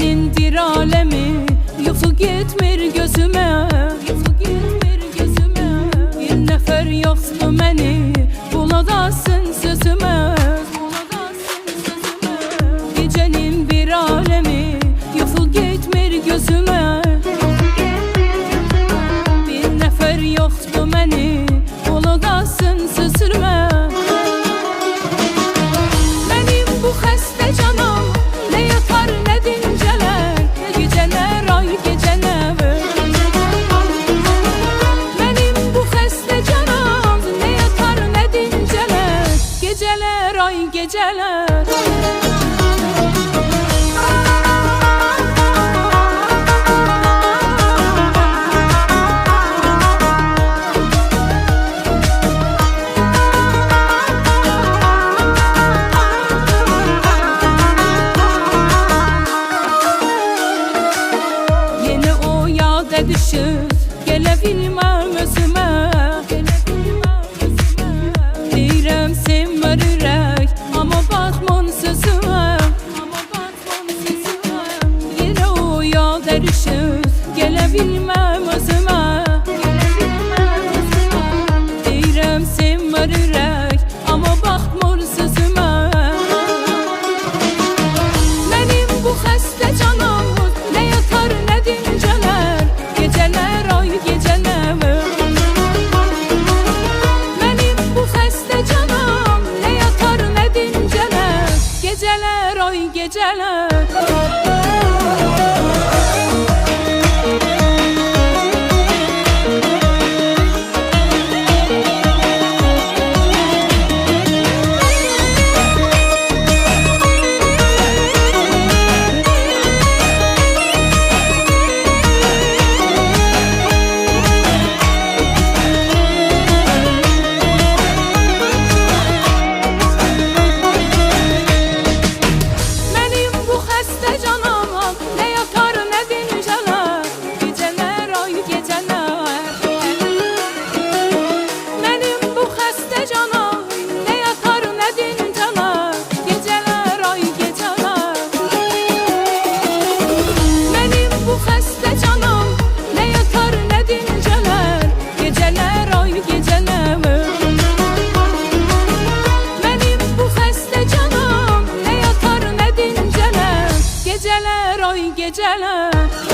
Gecenin bir alemi yuxu getmir gözüme, yuxu getmir gözüme. Bir nəfər yoxdur məni buladasın sözüme, buladasın sözüme. Gecenin bir alemi yuxu getmir gözüme, bir nəfər yoxdur məni buladasın sözüme. Mənim bu xəstə canım ne yatar ne dincələr, gecələr ay gecələr. Mənim bu xəstə canım ne yatar ne dincələr, gecələr ay gecələr. Düşür, gələ bilməm özümə, gələ bilməm özümə. Deyirəm sevmər ürək, amma baxmın sözümə, amma baxmın sözümə. Yenə o yolda düşür, gələ bilməm özümə, gələ bilməm özümə. Deyirəm sevmər ürək, amma baxmır sözümə. Mənim bu xəstə canım nə yatar nə dincələr, geceler ay geceler. Mənim bu xəstə canım ne yatar ne dincələr, geceler ay geceler. Geceler ay geceler.